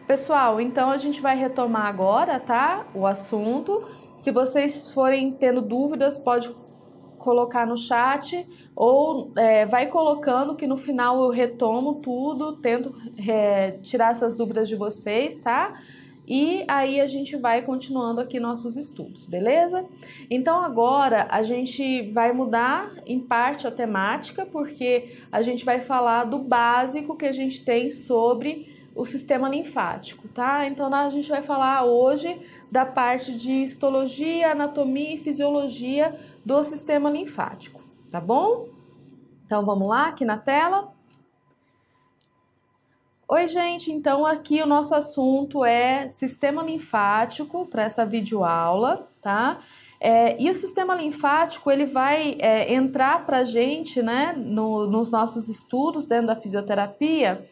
Pessoal, então a gente vai retomar agora, tá? O assunto. Se vocês forem tendo dúvidas, pode colocar no chat ou vai colocando que no final eu retomo tudo, tento tirar essas dúvidas de vocês, tá? E aí a gente vai continuando aqui nossos estudos, beleza? Então agora a gente vai mudar em parte a temática, porque a gente vai falar do básico que a gente tem sobre o sistema linfático, tá? Então a gente vai falar hoje da parte de histologia, anatomia e fisiologia do sistema linfático, tá bom? Então vamos lá, aqui na tela. Oi, gente, então aqui o nosso assunto é sistema linfático para essa videoaula, tá? E o sistema linfático, ele vai entrar para a gente, né, nos nossos estudos dentro da fisioterapia,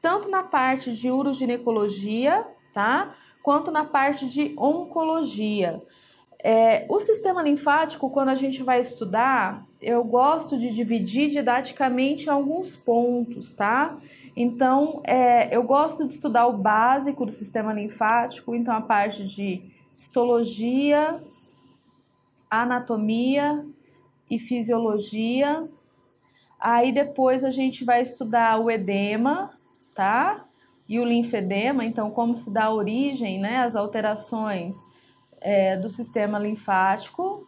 tanto na parte de uroginecologia, tá? Quanto na parte de oncologia. O sistema linfático, quando a gente vai estudar, eu gosto de dividir didaticamente em alguns pontos, tá? Então, eu gosto de estudar o básico do sistema linfático, então a parte de histologia, anatomia e fisiologia. Aí depois a gente vai estudar o edema, tá? E o linfedema, então como se dá origem, né, as alterações do sistema linfático.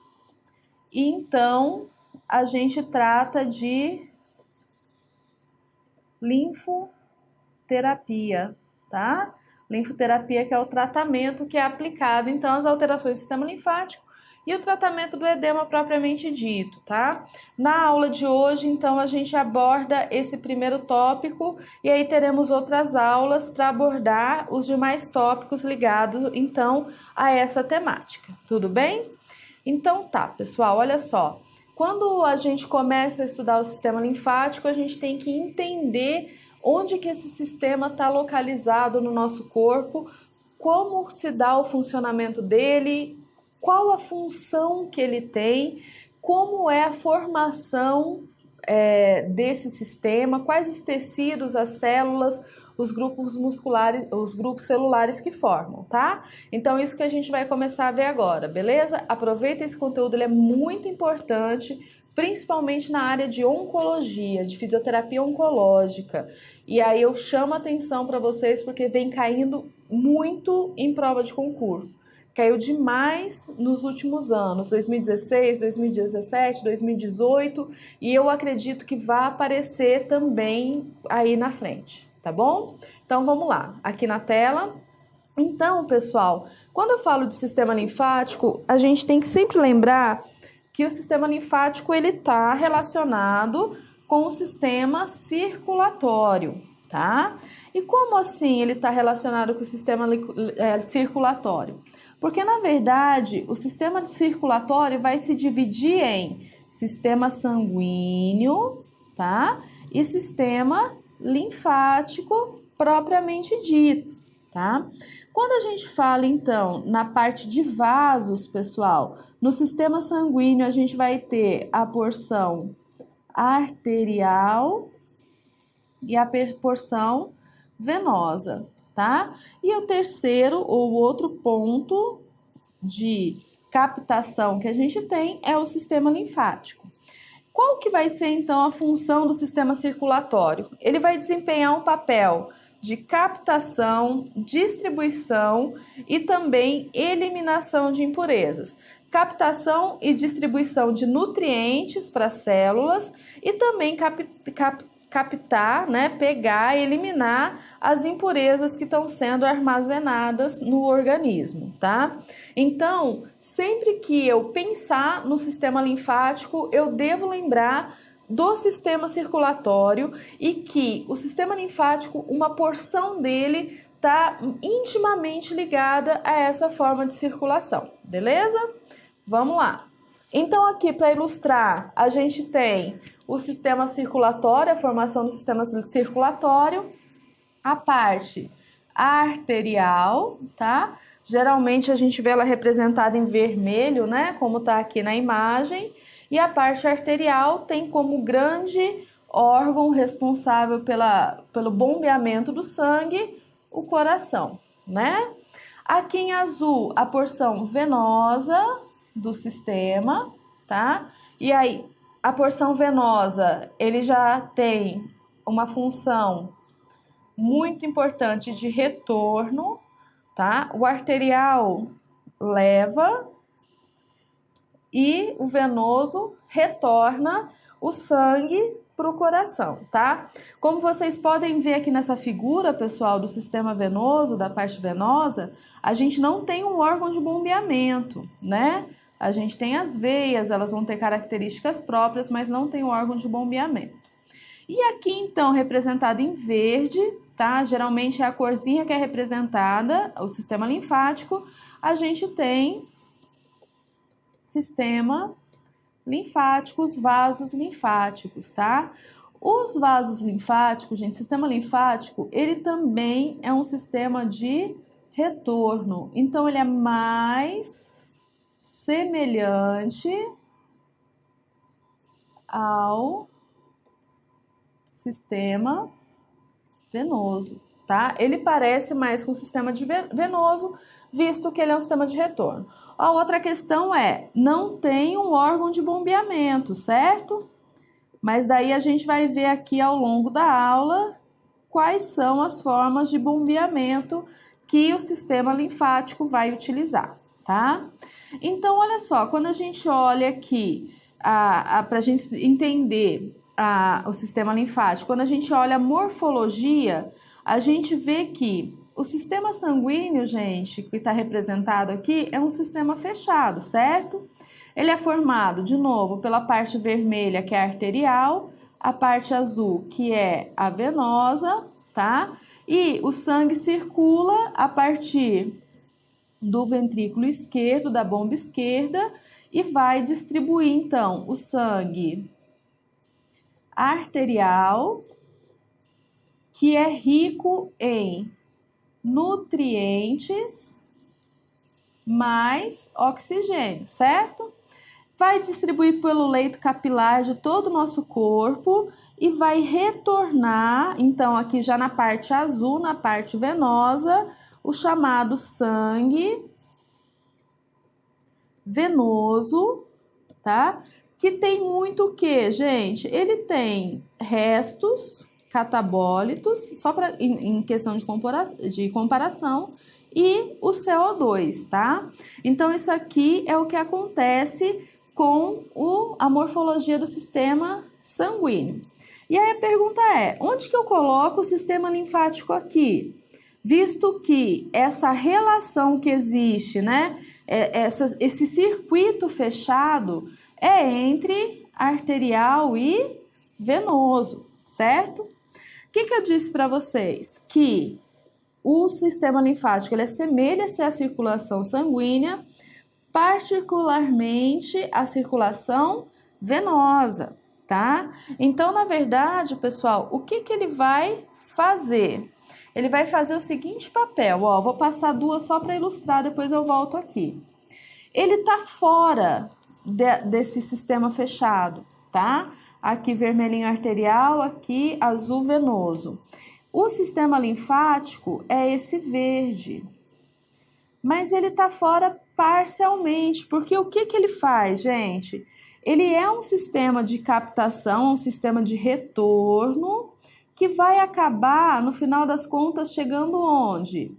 E então a gente trata de linfoterapia, tá? Linfoterapia, que é o tratamento que é aplicado, então, às alterações do sistema linfático e o tratamento do edema propriamente dito, tá? Na aula de hoje, então, a gente aborda esse primeiro tópico e aí teremos outras aulas para abordar os demais tópicos ligados, então, a essa temática, tudo bem? Então tá, pessoal, olha só. Quando a gente começa a estudar o sistema linfático, a gente tem que entender onde que esse sistema está localizado no nosso corpo, como se dá o funcionamento dele, qual a função que ele tem, como é a formação desse sistema, quais os tecidos, as células, os grupos musculares, os grupos celulares que formam, tá? Então, isso que a gente vai começar a ver agora, beleza? Aproveita esse conteúdo, ele é muito importante, principalmente na área de oncologia, de fisioterapia oncológica. E aí eu chamo a atenção para vocês porque vem caindo muito em prova de concurso. Caiu demais nos últimos anos, 2016, 2017, 2018, e eu acredito que vai aparecer também aí na frente, tá bom? Então vamos lá, aqui na tela. Então, pessoal, quando eu falo de sistema linfático, a gente tem que sempre lembrar que o sistema linfático ele está relacionado com o sistema circulatório, tá? E como assim ele está relacionado com o sistema circulatório? Porque, na verdade, o sistema circulatório vai se dividir em sistema sanguíneo, tá? E sistema linfático propriamente dito, tá? Quando a gente fala, então, na parte de vasos, pessoal, no sistema sanguíneo a gente vai ter a porção arterial e a porção venosa, tá? E o terceiro ou outro ponto de captação que a gente tem é o sistema linfático. Qual que vai ser, então, a função do sistema circulatório? Ele vai desempenhar um papel de captação, distribuição e também eliminação de impurezas. Captação e distribuição de nutrientes para as células e também captar, né, pegar e eliminar as impurezas que estão sendo armazenadas no organismo, tá? Então, sempre que eu pensar no sistema linfático, eu devo lembrar do sistema circulatório e que o sistema linfático, uma porção dele está intimamente ligada a essa forma de circulação, beleza? Vamos lá. Então, aqui para ilustrar, a gente tem o sistema circulatório, a formação do sistema circulatório, a parte arterial, tá? Geralmente a gente vê ela representada em vermelho, né? Como tá aqui na imagem. E a parte arterial tem como grande órgão responsável pelo bombeamento do sangue o coração, né? Aqui em azul, a porção venosa do sistema, tá? E aí, a porção venosa, ele já tem uma função muito importante de retorno, tá? O arterial leva e o venoso retorna o sangue para o coração, tá? Como vocês podem ver aqui nessa figura, pessoal, do sistema venoso, da parte venosa, a gente não tem um órgão de bombeamento, né? A gente tem as veias, elas vão ter características próprias, mas não tem um órgão de bombeamento. E aqui, então, representado em verde, tá? Geralmente é a corzinha que é representada, o sistema linfático, a gente tem sistema linfático, os vasos linfáticos, tá? Os vasos linfáticos, gente, sistema linfático, ele também é um sistema de retorno. Então, ele é mais semelhante ao sistema venoso, tá? Ele parece mais com o sistema venoso, visto que ele é um sistema de retorno. A outra questão é, não tem um órgão de bombeamento, certo? Mas daí a gente vai ver aqui ao longo da aula quais são as formas de bombeamento que o sistema linfático vai utilizar, tá? Então, olha só, quando a gente olha aqui, para a gente entender o sistema linfático, quando a gente olha a morfologia, a gente vê que o sistema sanguíneo, gente, que está representado aqui, é um sistema fechado, certo? Ele é formado, de novo, pela parte vermelha, que é a arterial, a parte azul, que é a venosa, tá? E o sangue circula a partir do ventrículo esquerdo, da bomba esquerda, e vai distribuir, então, o sangue arterial, que é rico em nutrientes mais oxigênio, certo? Vai distribuir pelo leito capilar de todo o nosso corpo e vai retornar, então, aqui já na parte azul, na parte venosa, o chamado sangue venoso, tá? Que tem muito o que, gente? Ele tem restos catabólitos, só para em questão de comparação, e o CO2, tá? Então, isso aqui é o que acontece com a morfologia do sistema sanguíneo. E aí a pergunta é, onde que eu coloco o sistema linfático aqui? Visto que essa relação que existe, né, esse circuito fechado é entre arterial e venoso, certo? O que eu disse para vocês? Que o sistema linfático ele assemelha-se à circulação sanguínea, particularmente a circulação venosa, tá? Então, na verdade, pessoal, o que ele vai fazer? Ele vai fazer o seguinte papel, ó, vou passar duas só para ilustrar, depois eu volto aqui. Ele tá fora desse sistema fechado, tá? Aqui vermelhinho arterial, aqui azul venoso. O sistema linfático é esse verde, mas ele tá fora parcialmente, porque o que ele faz, gente? Ele é um sistema de captação, um sistema de retorno, que vai acabar, no final das contas, chegando onde?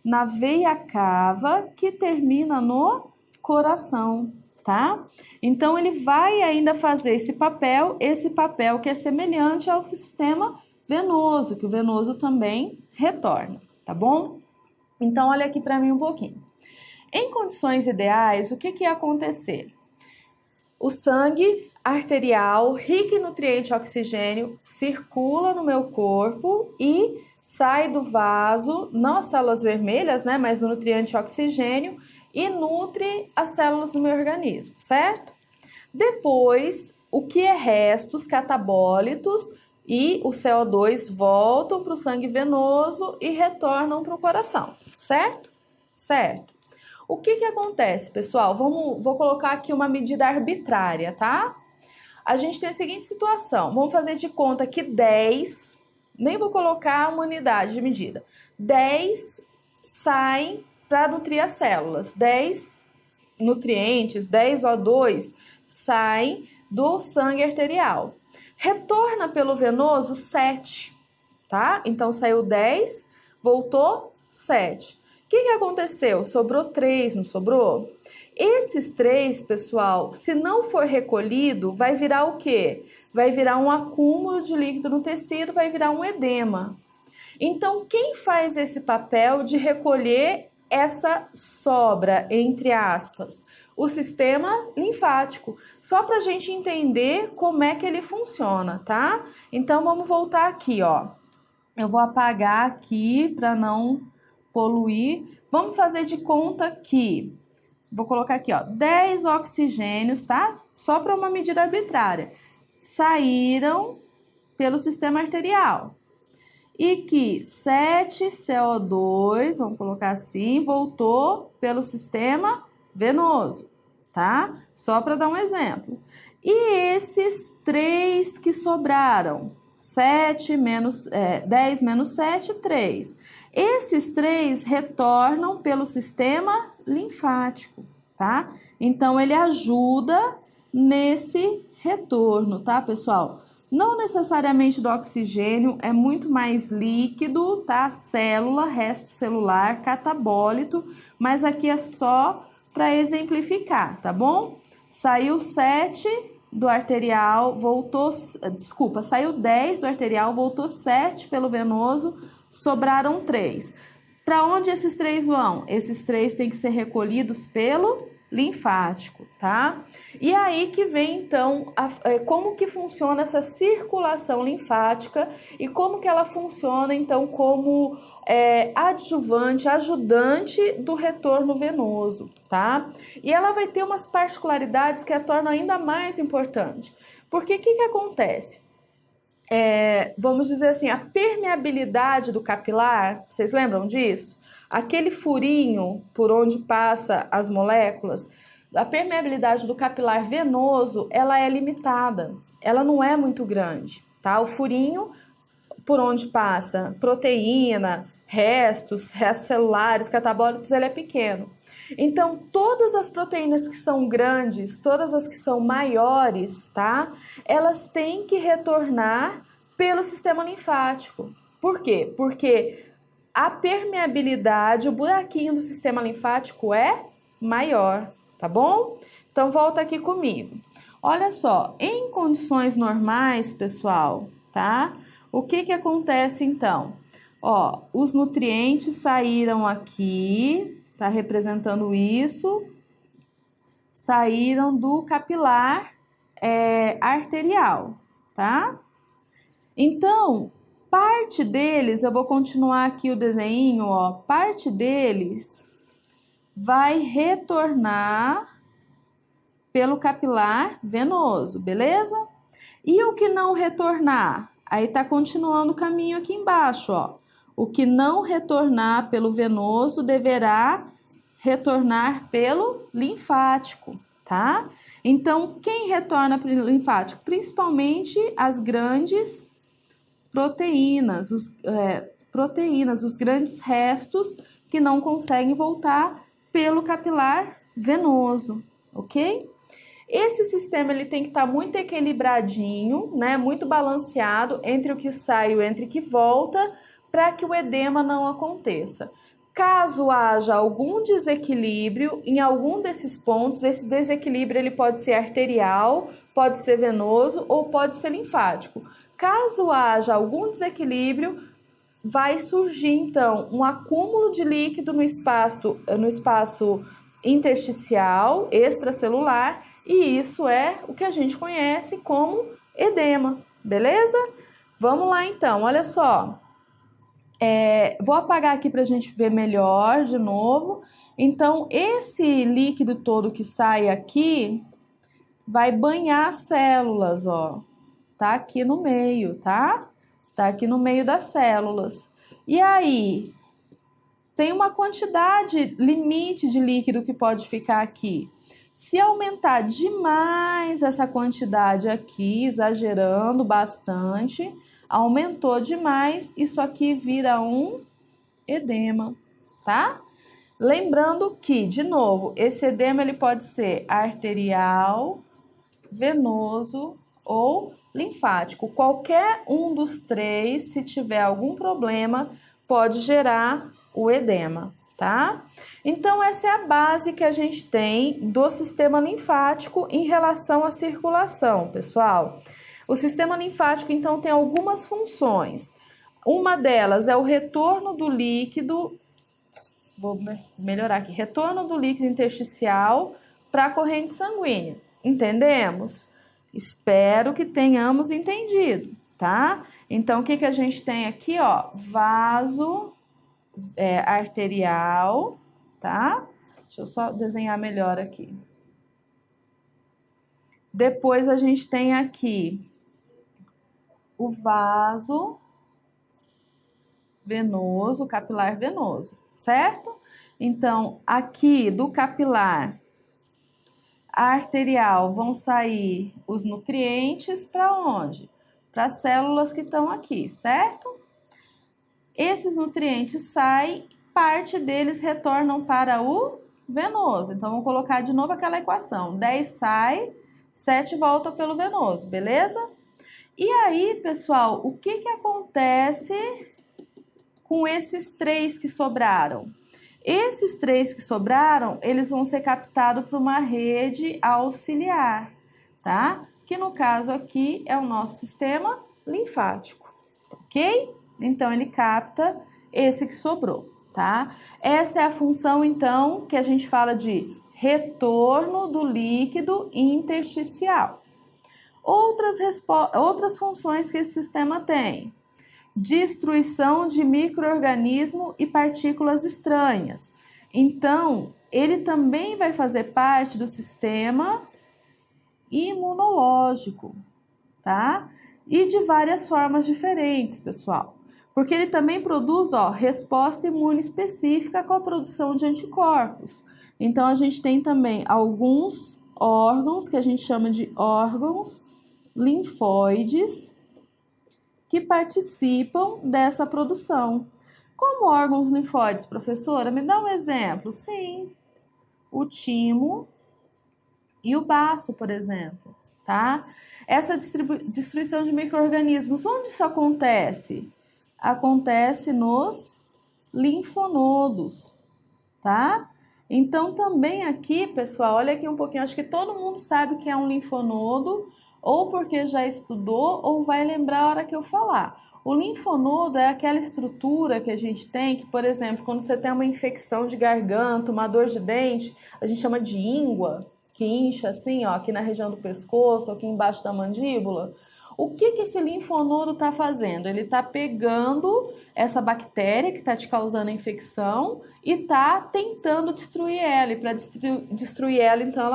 Na veia cava, que termina no coração, tá? Então, ele vai ainda fazer esse papel que é semelhante ao sistema venoso, que o venoso também retorna, tá bom? Então, olha aqui para mim um pouquinho. Em condições ideais, o que ia acontecer? O sangue arterial, rico em nutriente e oxigênio, circula no meu corpo e sai do vaso, não as células vermelhas, né, mas o nutriente e oxigênio, e nutre as células do meu organismo, certo? Depois, o que é restos catabólitos e o CO2 voltam para o sangue venoso e retornam para o coração, certo? Certo. O que acontece, pessoal? Vou colocar aqui uma medida arbitrária, tá? A gente tem a seguinte situação, vamos fazer de conta que 10 Nem vou colocar uma unidade de medida. 10 saem para nutrir as células. 10 nutrientes, 10 O2 saem do sangue arterial. Retorna pelo venoso 7, tá? Então saiu 10, voltou 7. O que aconteceu? Sobrou 3, não sobrou? Esses 3, pessoal, se não for recolhido, vai virar o quê? Vai virar um acúmulo de líquido no tecido, vai virar um edema. Então, quem faz esse papel de recolher essa sobra, entre aspas? O sistema linfático. Só para a gente entender como é que ele funciona, tá? Então, vamos voltar aqui, ó. Eu vou apagar aqui para não poluir. Vamos fazer de conta que... Vou colocar aqui, ó, 10 oxigênios, tá? Só para uma medida arbitrária. Saíram pelo sistema arterial. E que 7 CO2, vamos colocar assim, voltou pelo sistema venoso, tá? Só para dar um exemplo. E esses 3 que sobraram, 10 menos 7, 3. Esses 3 retornam pelo sistema linfático, tá? Então, ele ajuda nesse retorno, tá, pessoal? Não necessariamente do oxigênio, é muito mais líquido, tá? Célula, resto celular, catabólito, mas aqui é só para exemplificar, tá bom? Saiu 7 do arterial, saiu 10 do arterial, voltou 7 pelo venoso, sobraram 3. Para onde esses 3 vão? Esses 3 têm que ser recolhidos pelo linfático, tá? E aí que vem, então, como que funciona essa circulação linfática e como que ela funciona, então, como ajudante do retorno venoso, tá? E ela vai ter umas particularidades que a tornam ainda mais importante. Porque o que acontece? Vamos dizer assim, a permeabilidade do capilar, vocês lembram disso? Aquele furinho por onde passa as moléculas, a permeabilidade do capilar venoso, ela é limitada, ela não é muito grande, tá? O furinho por onde passa proteína, restos celulares, catabólicos, ele é pequeno. Então, todas as proteínas que são grandes, todas as que são maiores, tá? Elas têm que retornar pelo sistema linfático. Por quê? Porque a permeabilidade, o buraquinho do sistema linfático é maior, tá bom? Então, volta aqui comigo. Olha só, em condições normais, pessoal, tá? O que acontece, então? Ó, os nutrientes saíram aqui, tá representando isso, saíram do capilar arterial, tá? Então, parte deles, eu vou continuar aqui o desenho, ó, parte deles vai retornar pelo capilar venoso, beleza? E o que não retornar? Aí tá continuando o caminho aqui embaixo, ó. O que não retornar pelo venoso deverá retornar pelo linfático, tá? Então, quem retorna pelo linfático? Principalmente as grandes proteínas, os grandes restos que não conseguem voltar pelo capilar venoso, ok? Esse sistema ele tem que estar muito equilibradinho, né? Muito balanceado entre o que sai e entre o que volta, para que o edema não aconteça. Caso haja algum desequilíbrio em algum desses pontos, esse desequilíbrio ele pode ser arterial, pode ser venoso ou pode ser linfático. Caso haja algum desequilíbrio, vai surgir então um acúmulo de líquido no espaço intersticial, extracelular, e isso é o que a gente conhece como edema, beleza? Vamos lá então, olha só. Vou apagar aqui para a gente ver melhor de novo. Então, esse líquido todo que sai aqui vai banhar as células, ó. Tá aqui no meio, tá? Tá aqui no meio das células. E aí, tem uma quantidade limite de líquido que pode ficar aqui. Se aumentar demais essa quantidade aqui, exagerando bastante, aumentou demais, isso aqui vira um edema, tá? Lembrando que, de novo, esse edema ele pode ser arterial, venoso ou linfático. Qualquer um dos três, se tiver algum problema, pode gerar o edema, tá? Então, essa é a base que a gente tem do sistema linfático em relação à circulação, pessoal. O sistema linfático, então, tem algumas funções. Uma delas é o retorno do líquido, vou melhorar aqui, retorno do líquido intersticial para a corrente sanguínea. Entendemos? Espero que tenhamos entendido, tá? Então, o que a gente tem aqui, ó? Vaso arterial, tá? Deixa eu só desenhar melhor aqui. Depois a gente tem aqui o vaso venoso, capilar venoso, certo? Então, aqui do capilar arterial vão sair os nutrientes para onde? Para as células que estão aqui, certo? Esses nutrientes saem, parte deles retornam para o venoso. Então, vamos colocar de novo aquela equação. 10 sai, 7 volta pelo venoso, beleza? E aí, pessoal, o que acontece com esses 3 que sobraram? Esses 3 que sobraram, eles vão ser captados por uma rede auxiliar, tá? Que no caso aqui é o nosso sistema linfático, ok? Então, ele capta esse que sobrou, tá? Essa é a função, então, que a gente fala de retorno do líquido intersticial. Outras funções que esse sistema tem: destruição de micro-organismos e partículas estranhas. Então, ele também vai fazer parte do sistema imunológico, tá? E de várias formas diferentes, pessoal. Porque ele também produz, ó, resposta imune específica com a produção de anticorpos. Então, a gente tem também alguns órgãos, que a gente chama de órgãos linfóides, que participam dessa produção. Como órgãos linfóides, professora? Me dá um exemplo. Sim, o timo e o baço, por exemplo, tá? Essa destruição de micro-organismos, onde isso acontece? Acontece nos linfonodos, tá? Então, também aqui, pessoal, olha aqui um pouquinho, acho que todo mundo sabe o que é um linfonodo, ou porque já estudou, ou vai lembrar a hora que eu falar. O linfonodo é aquela estrutura que a gente tem, que, por exemplo, quando você tem uma infecção de garganta, uma dor de dente, a gente chama de íngua, que incha assim, ó, aqui na região do pescoço, aqui embaixo da mandíbula. O que esse linfonodo está fazendo? Ele está pegando essa bactéria que está te causando a infecção e está tentando destruir ela. E para destruir ela, então,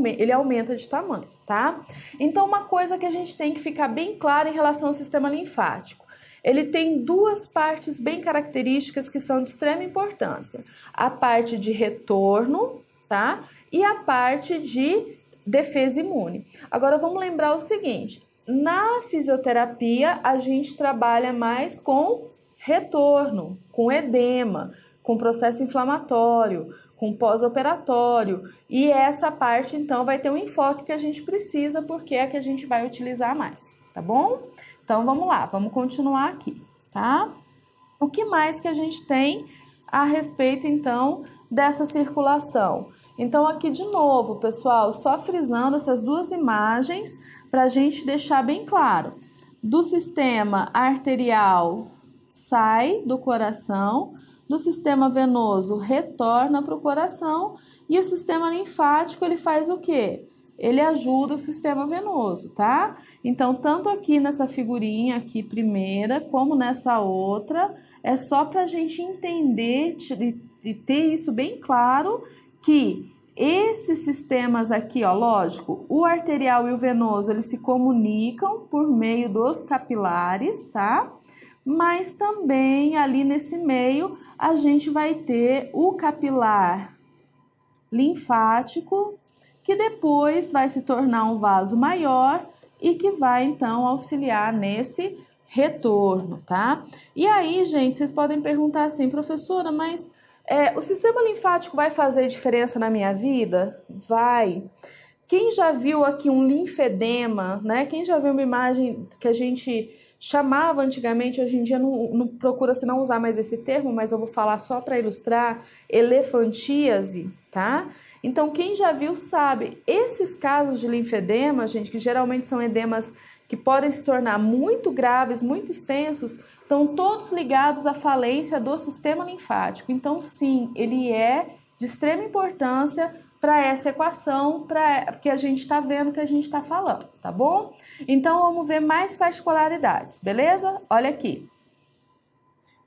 ele aumenta de tamanho, tá? Então, uma coisa que a gente tem que ficar bem clara em relação ao sistema linfático. Ele tem 2 partes bem características que são de extrema importância. A parte de retorno, tá? E a parte de defesa imune. Agora, vamos lembrar o seguinte. Na fisioterapia, a gente trabalha mais com retorno, com edema, com processo inflamatório, com pós-operatório. E essa parte, então, vai ter um enfoque que a gente precisa, porque é que a gente vai utilizar mais, tá bom? Então, vamos lá, vamos continuar aqui, tá? O que mais que a gente tem a respeito, então, dessa circulação? Então, aqui de novo, pessoal, só frisando essas 2 imagens para a gente deixar bem claro. Do sistema arterial sai do coração, do sistema venoso retorna para o coração e o sistema linfático ele faz o quê? Ele ajuda o sistema venoso, tá? Então, tanto aqui nessa figurinha aqui primeira, como nessa outra, é só para a gente entender e ter isso bem claro, que esses sistemas aqui, ó, lógico, o arterial e o venoso, eles se comunicam por meio dos capilares, tá? Mas também ali nesse meio a gente vai ter o capilar linfático, que depois vai se tornar um vaso maior e que vai então auxiliar nesse retorno, tá? E aí, gente, vocês podem perguntar assim, professora, mas o sistema linfático vai fazer diferença na minha vida? Vai. Quem já viu aqui um linfedema, né? Quem já viu uma imagem que a gente chamava antigamente, hoje em dia não procura-se não usar mais esse termo, mas eu vou falar só para ilustrar, elefantíase, tá? Então, quem já viu sabe, esses casos de linfedema, gente, que geralmente são edemas que podem se tornar muito graves, muito extensos, estão todos ligados à falência do sistema linfático. Então, sim, ele é de extrema importância para essa equação, que a gente está vendo, que a gente está falando, tá bom? Então, vamos ver mais particularidades, beleza? Olha aqui.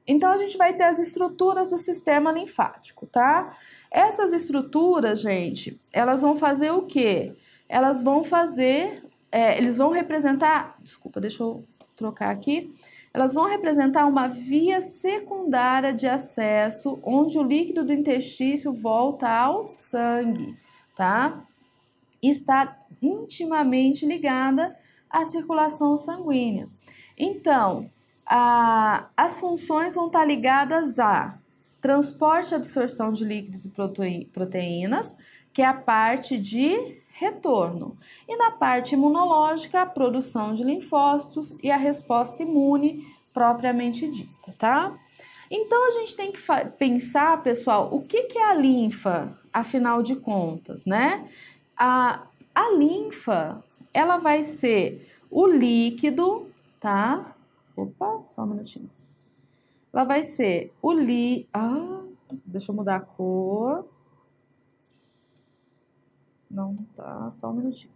Então, a gente vai ter as estruturas do sistema linfático, tá? Essas estruturas, gente, elas vão fazer o quê? Elas vão fazer, eles vão representar, desculpa, deixa eu trocar aqui. Elas vão representar uma via secundária de acesso, onde o líquido do intestino volta ao sangue, tá? Está intimamente ligada à circulação sanguínea. Então, as funções vão estar ligadas a transporte e absorção de líquidos e proteínas, que é a parte de retorno. E na parte imunológica, a produção de linfócitos e a resposta imune propriamente dita, tá? Então, a gente tem que pensar, pessoal, o que é a linfa, afinal de contas, né? A linfa, ela vai ser o líquido, tá? Opa, só um minutinho. Ela vai ser o deixa eu mudar a cor. Não tá, só um minutinho.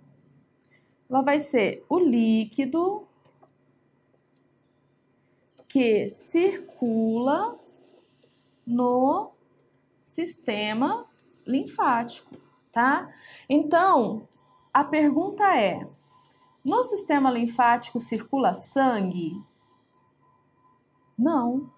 Ela vai ser o líquido que circula no sistema linfático, tá? Então, a pergunta é: no sistema linfático circula sangue? Não.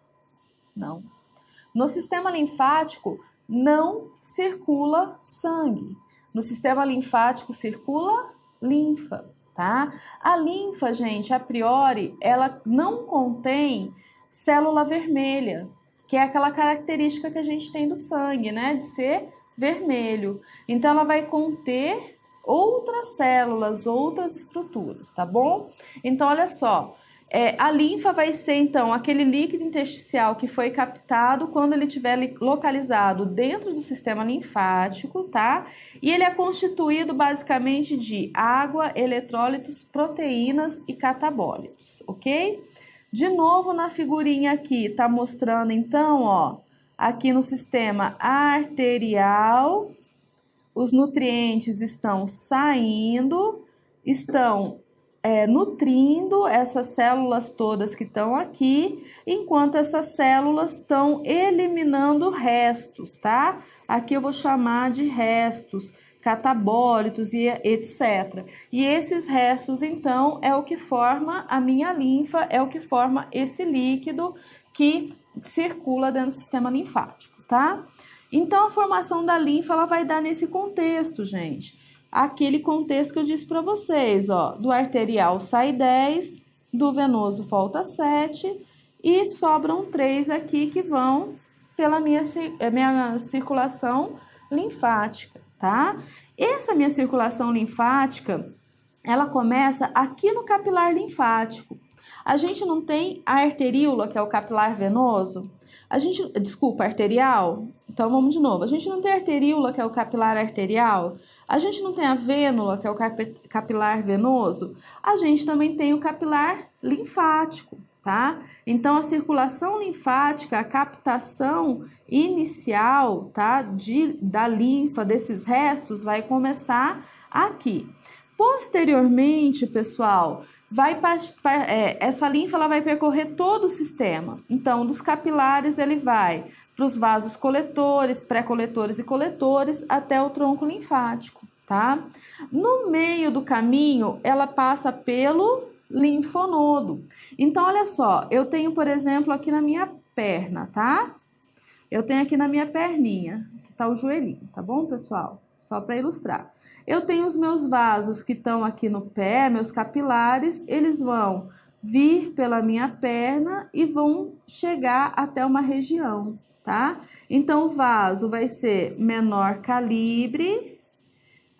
No sistema linfático não circula sangue. No sistema linfático circula linfa, tá? A linfa, gente, a priori, ela não contém célula vermelha, que é aquela característica que a gente tem do sangue, né? De ser vermelho. Então, ela vai conter outras células, outras estruturas, tá bom? Então, olha só. A linfa vai ser, então, aquele líquido intersticial que foi captado quando ele estiver localizado dentro do sistema linfático, tá? E ele é constituído basicamente de água, eletrólitos, proteínas e catabólitos, ok? De novo, na figurinha aqui, tá mostrando, então, ó, aqui no sistema arterial, os nutrientes estão saindo, estão nutrindo essas células todas que estão aqui, enquanto essas células estão eliminando restos, tá? Aqui eu vou chamar de restos, catabólitos e etc. E esses restos, então, é o que forma a minha linfa, é o que forma esse líquido que circula dentro do sistema linfático, tá? Então, a formação da linfa, ela vai dar nesse contexto, gente. Aquele contexto que eu disse para vocês, ó, do arterial sai 10, do venoso falta 7 e sobram 3 aqui que vão pela minha circulação linfática, tá? Essa minha circulação linfática, ela começa aqui no capilar linfático. A gente não tem a arteríola, que é o capilar venoso? Arterial? Então, vamos de novo. A gente não tem a arteríola, que é o capilar arterial? A gente não tem a vênula, que é o capilar venoso? A gente também tem o capilar linfático, tá? Então, a circulação linfática, a captação inicial, tá? Da linfa, desses restos, vai começar aqui. Posteriormente, pessoal, essa linfa ela vai percorrer todo o sistema. Então, dos capilares ele vai para os vasos coletores, pré-coletores e coletores até o tronco linfático, tá? No meio do caminho, ela passa pelo linfonodo. Então, olha só, eu tenho, por exemplo, aqui na minha perna, tá? Eu tenho aqui na minha perninha, que tá o joelhinho, tá bom, pessoal? Só para ilustrar. Eu tenho os meus vasos que estão aqui no pé, meus capilares, eles vão vir pela minha perna e vão chegar até uma região, tá? Então, o vaso vai ser menor calibre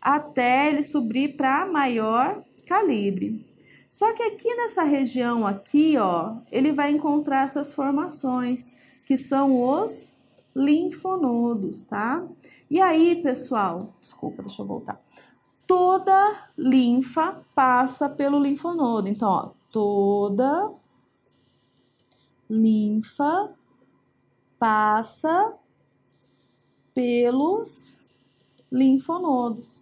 até ele subir para maior calibre. Só que aqui nessa região aqui, ó, ele vai encontrar essas formações, que são os linfonodos, tá? E aí, pessoal, desculpa, deixa eu voltar. Toda linfa passa pelo linfonodo. Então, ó, toda linfa passa pelos linfonodos.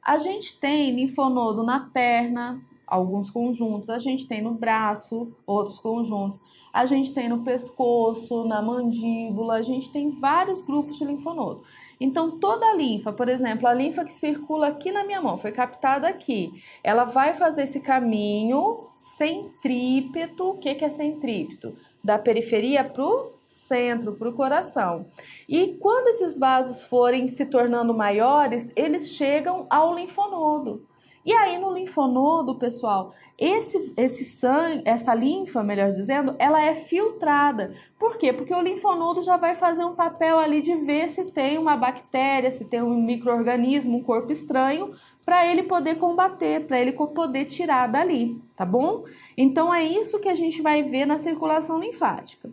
A gente tem linfonodo na perna, alguns conjuntos, a gente tem no braço, outros conjuntos, a gente tem no pescoço, na mandíbula, a gente tem vários grupos de linfonodo. Então, toda a linfa, por exemplo, a linfa que circula aqui na minha mão, foi captada aqui, ela vai fazer esse caminho centrípeto. O que é centrípeto? Da periferia para o centro, para o coração. E quando esses vasos forem se tornando maiores, eles chegam ao linfonodo. E aí no linfonodo, pessoal, esse sangue, essa linfa, melhor dizendo, ela é filtrada. Por quê? Porque o linfonodo já vai fazer um papel ali de ver se tem uma bactéria, se tem um micro-organismo, um corpo estranho, para ele poder combater, para ele poder tirar dali, tá bom? Então é isso que a gente vai ver na circulação linfática.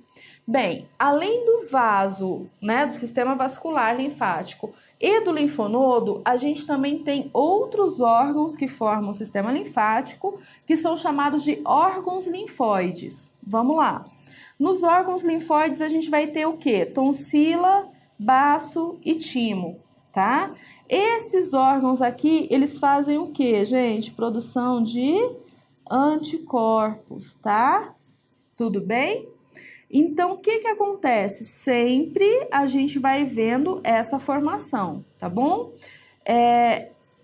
Bem, além do vaso, né, do sistema vascular linfático e do linfonodo, a gente também tem outros órgãos que formam o sistema linfático, que são chamados de órgãos linfóides. Vamos lá. Nos órgãos linfóides a gente vai ter o quê? Tonsila, baço e timo, tá? Esses órgãos aqui, eles fazem o quê, gente? Produção de anticorpos, tá? Tudo bem? Então, o que acontece? Sempre a gente vai vendo essa formação, tá bom?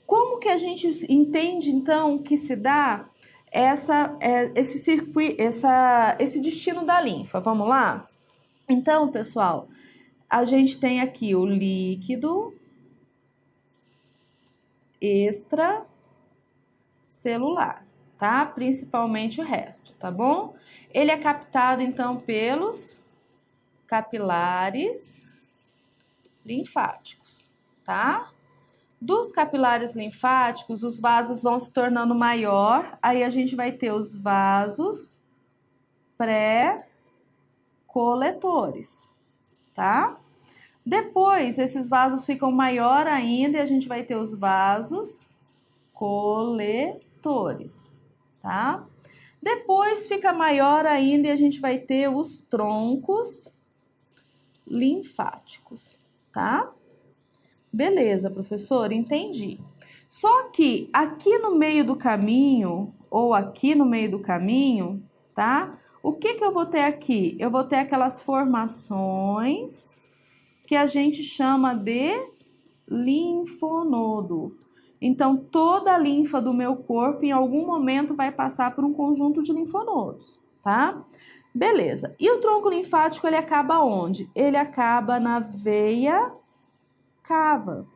Como que a gente entende, então, que se dá esse circuito, esse destino da linfa? Vamos lá? Então, pessoal, a gente tem aqui o líquido extracelular, tá? Principalmente o resto, tá bom? Ele é captado, então, pelos capilares linfáticos, tá? Dos capilares linfáticos, os vasos vão se tornando maior, aí a gente vai ter os vasos pré-coletores, tá? Depois, esses vasos ficam maior ainda e a gente vai ter os vasos coletores, tá? Depois fica maior ainda e a gente vai ter os troncos linfáticos, tá? Beleza, professor, entendi. Só que aqui no meio do caminho, ou aqui no meio do caminho, tá? O que eu vou ter aqui? Eu vou ter aquelas formações que a gente chama de linfonodo. Então, toda a linfa do meu corpo, em algum momento, vai passar por um conjunto de linfonodos, tá? Beleza. E o tronco linfático, ele acaba onde? Ele acaba na veia cava.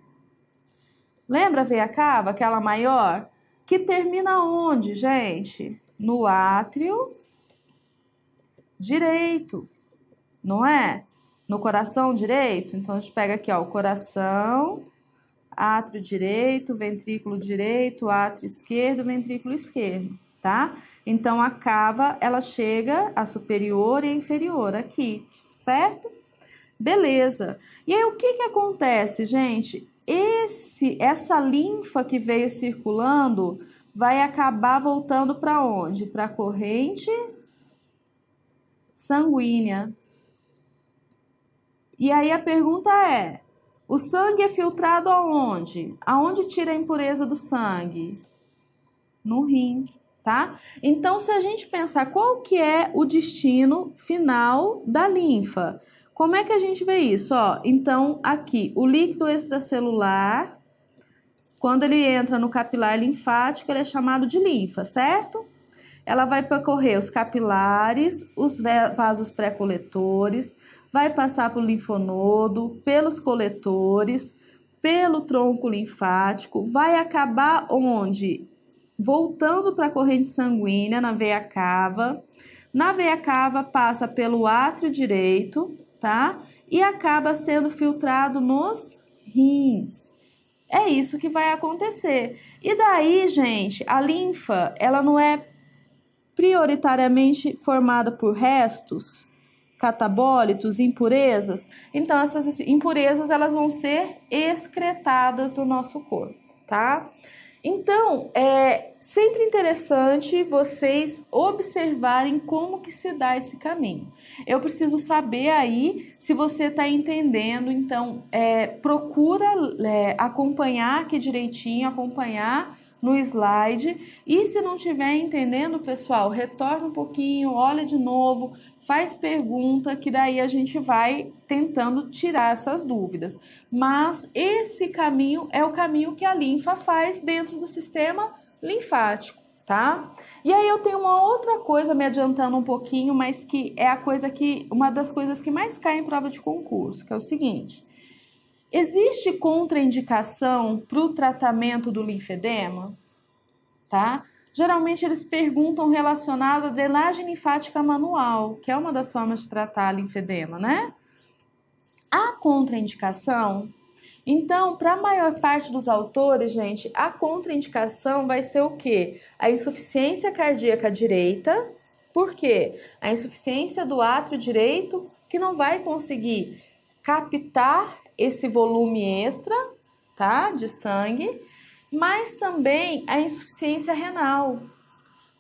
Lembra a veia cava, aquela maior? Que termina onde, gente? No átrio direito, não é? No coração direito? Então, a gente pega aqui, ó, o coração, átrio direito, ventrículo direito, átrio esquerdo, ventrículo esquerdo, tá? Então, a cava, ela chega a superior e a inferior aqui, certo? Beleza. E aí, o que acontece, gente? Essa linfa que veio circulando vai acabar voltando para onde? Para a corrente sanguínea. E aí, a pergunta é: o sangue é filtrado aonde? Aonde tira a impureza do sangue? No rim, tá? Então, se a gente pensar qual que é o destino final da linfa, como é que a gente vê isso? Ó, então, aqui, o líquido extracelular, quando ele entra no capilar linfático, ele é chamado de linfa, certo? Ela vai percorrer os capilares, os vasos pré-coletores, vai passar pelo linfonodo, pelos coletores, pelo tronco linfático, vai acabar onde? voltando para a corrente sanguínea na veia cava. Na veia cava passa pelo átrio direito, tá? E acaba sendo filtrado nos rins. É isso que vai acontecer. E daí, gente, a linfa, ela não é prioritariamente formada por restos, catabólitos, impurezas. Então, essas impurezas, elas vão ser excretadas do nosso corpo, tá? Então, é sempre interessante vocês observarem como que se dá esse caminho. Eu preciso saber aí se você está entendendo, então procura acompanhar aqui direitinho, acompanhar no slide. E se não estiver entendendo, pessoal, retorna um pouquinho, olha de novo, faz pergunta, que daí a gente vai tentando tirar essas dúvidas. Mas esse caminho é o caminho que a linfa faz dentro do sistema linfático, tá? E aí eu tenho uma outra coisa, me adiantando um pouquinho, mas que é uma das coisas que mais cai em prova de concurso, que é o seguinte: existe contraindicação para o tratamento do linfedema, tá? Geralmente eles perguntam relacionado à drenagem linfática manual, que é uma das formas de tratar linfedema, né? A contraindicação, então, para a maior parte dos autores, gente, a contraindicação vai ser o quê? A insuficiência cardíaca direita. Por quê? A insuficiência do átrio direito, que não vai conseguir captar esse volume extra, tá? De sangue, mas também a insuficiência renal.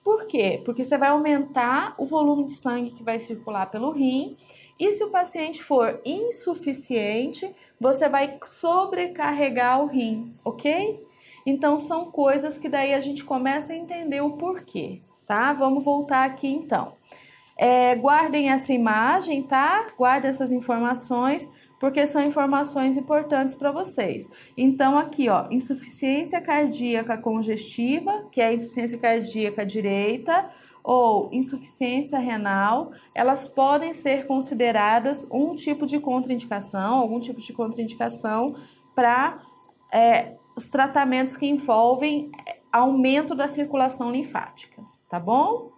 Por quê? Porque você vai aumentar o volume de sangue que vai circular pelo rim, e se o paciente for insuficiente, você vai sobrecarregar o rim, ok? Então, são coisas que daí a gente começa a entender o porquê, tá? Vamos voltar aqui então. Guardem essa imagem, tá? Guardem essas informações, porque são informações importantes para vocês. Então, aqui, ó, insuficiência cardíaca congestiva, que é a insuficiência cardíaca direita, ou insuficiência renal, elas podem ser consideradas um tipo de contraindicação, algum tipo de contraindicação para os tratamentos que envolvem aumento da circulação linfática, tá bom?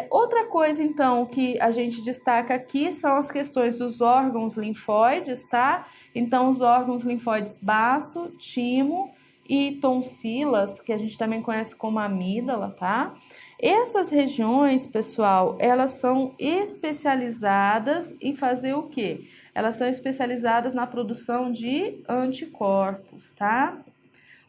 Outra coisa, então, que a gente destaca aqui são as questões dos órgãos linfóides, tá? Então, os órgãos linfóides baço, timo e tonsilas, que a gente também conhece como amígdala, tá? Essas regiões, pessoal, elas são especializadas em fazer o quê? Elas são especializadas na produção de anticorpos, tá?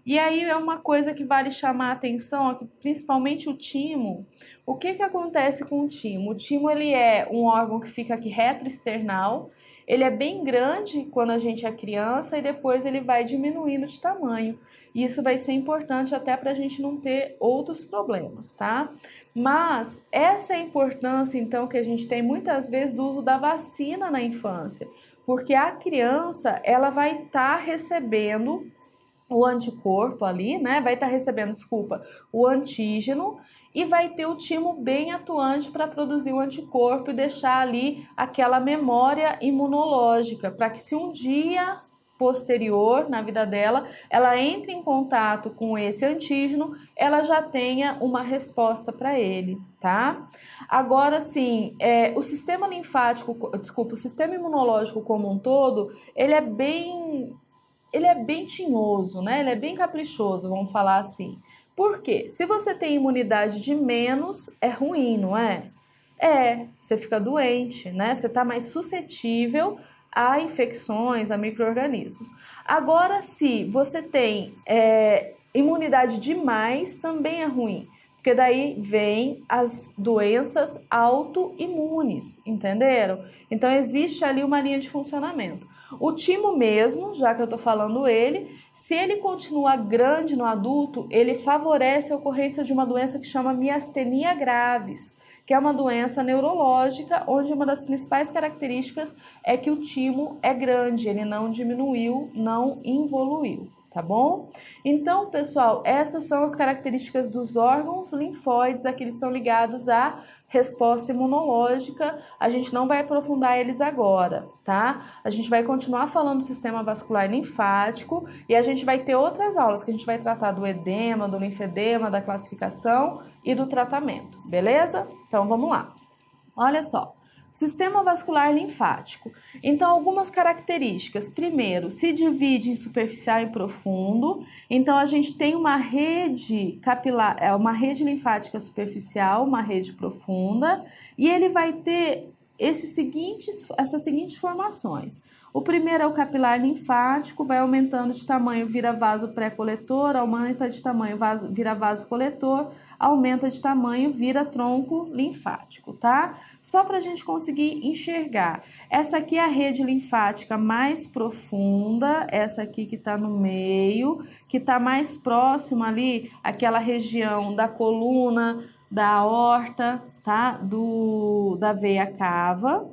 E aí é uma coisa que vale chamar a atenção, ó, que principalmente o timo. O que acontece com o timo? O timo, ele é um órgão que fica aqui retroesternal, ele é bem grande quando a gente é criança e depois ele vai diminuindo de tamanho. E isso vai ser importante até para a gente não ter outros problemas, tá? Mas essa é a importância, então, que a gente tem muitas vezes do uso da vacina na infância, porque a criança, ela vai estar recebendo o anticorpo ali, né? Vai estar recebendo, o antígeno, e vai ter o timo bem atuante para produzir o anticorpo e deixar ali aquela memória imunológica, para que se um dia posterior na vida dela, ela entre em contato com esse antígeno, ela já tenha uma resposta para ele, tá? Agora, sim, o sistema linfático, o sistema imunológico como um todo, ele é bem tinhoso, né? Ele é bem caprichoso, vamos falar assim. Por quê? Se você tem imunidade de menos, é ruim, não é? Você fica doente, né? Você está mais suscetível a infecções, a micro-organismos. Agora, se você tem imunidade demais, também é ruim, porque daí vem as doenças autoimunes, entenderam? Então, existe ali uma linha de funcionamento. O timo mesmo, já que eu tô falando ele, se ele continua grande no adulto, ele favorece a ocorrência de uma doença que chama miastenia graves, que é uma doença neurológica, onde uma das principais características é que o timo é grande, ele não diminuiu, não evoluiu, tá bom? Então, pessoal, essas são as características dos órgãos linfóides, aqui eles estão ligados à resposta imunológica. A gente não vai aprofundar eles agora, tá? A gente vai continuar falando do sistema vascular linfático e a gente vai ter outras aulas que a gente vai tratar do edema, do linfedema, da classificação e do tratamento, beleza? Então, vamos lá. Olha só. Sistema vascular linfático. Então, algumas características. Primeiro, se divide em superficial e profundo. Então, a gente tem uma rede capilar, uma rede linfática superficial, uma rede profunda, e ele vai ter essas seguintes formações. O primeiro é o capilar linfático, vai aumentando de tamanho, vira vaso pré-coletor, aumenta de tamanho, vira vaso coletor, aumenta de tamanho, vira tronco linfático, tá? Só para a gente conseguir enxergar. Essa aqui é a rede linfática mais profunda, essa aqui que está no meio, que está mais próxima ali, aquela região da coluna, da aorta, tá? Da veia cava.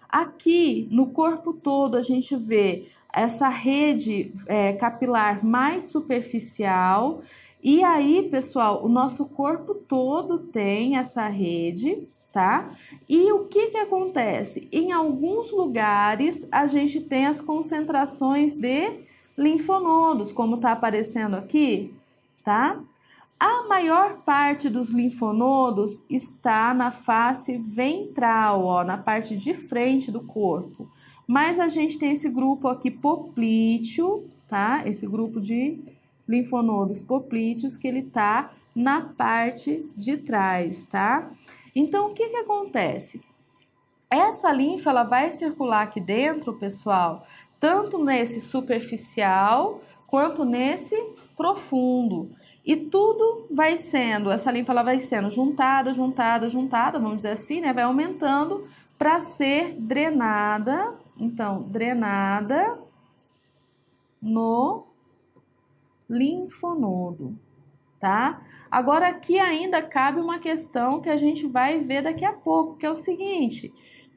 Aqui no corpo todo a gente vê essa rede capilar mais superficial. E aí, pessoal, o nosso corpo todo tem essa rede, tá? E o que acontece? Em alguns lugares a gente tem as concentrações de linfonodos, como tá aparecendo aqui, tá? A maior parte dos linfonodos está na face ventral, ó, na parte de frente do corpo. Mas a gente tem esse grupo aqui poplíteo, tá? Esse grupo de linfonodos poplíteos que ele tá na parte de trás, tá? Então, o que acontece? Essa linfa, ela vai circular aqui dentro, pessoal, tanto nesse superficial quanto nesse profundo. E tudo vai sendo, essa linfa ela vai sendo juntada, vamos dizer assim, né? Vai aumentando para ser drenada. Então, drenada no linfonodo, tá? Agora, aqui ainda cabe uma questão que a gente vai ver daqui a pouco, que é o seguinte: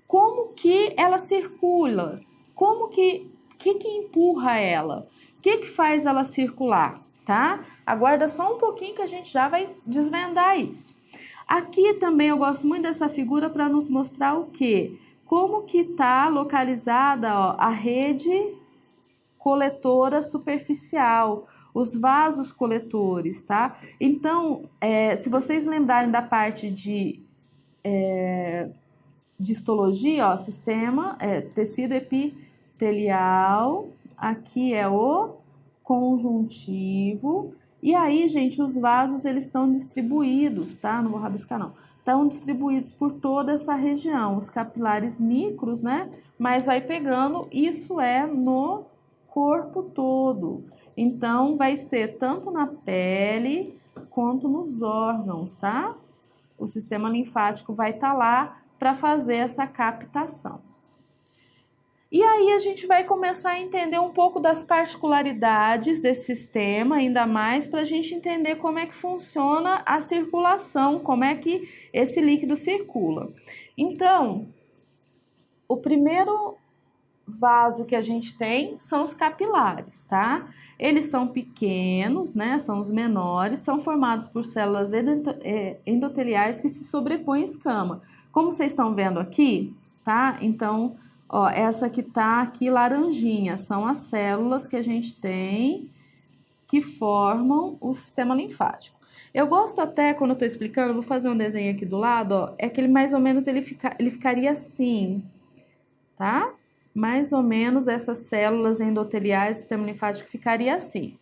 como que ela circula? Como que empurra ela? O que faz ela circular, tá? Aguarda só um pouquinho que a gente já vai desvendar isso. Aqui também eu gosto muito dessa figura para nos mostrar o quê? Como que tá localizada, ó, a rede coletora superficial, os vasos coletores, tá? Então, se vocês lembrarem da parte de histologia, ó, sistema, tecido epitelial, aqui é o conjuntivo, e aí, gente, os vasos, eles estão distribuídos, tá? Não vou rabiscar, não. Estão distribuídos por toda essa região, os capilares micros, né? Mas vai pegando, isso é no corpo todo. Então, vai ser tanto na pele quanto nos órgãos, tá? O sistema linfático vai estar lá para fazer essa captação. E aí a gente vai começar a entender um pouco das particularidades desse sistema, ainda mais para a gente entender como é que funciona a circulação, como é que esse líquido circula. Então, o primeiro vaso que a gente tem são os capilares, tá? Eles são pequenos, né? São os menores, são formados por células endoteliais que se sobrepõem à escama. Como vocês estão vendo aqui, tá? Então, ó, essa que tá aqui laranjinha, são as células que a gente tem que formam o sistema linfático. Eu gosto até, quando eu tô explicando, vou fazer um desenho aqui do lado, ó, é que ele mais ou menos ele ficaria assim, tá? Mais ou menos essas células endoteliais do sistema linfático ficaria assim.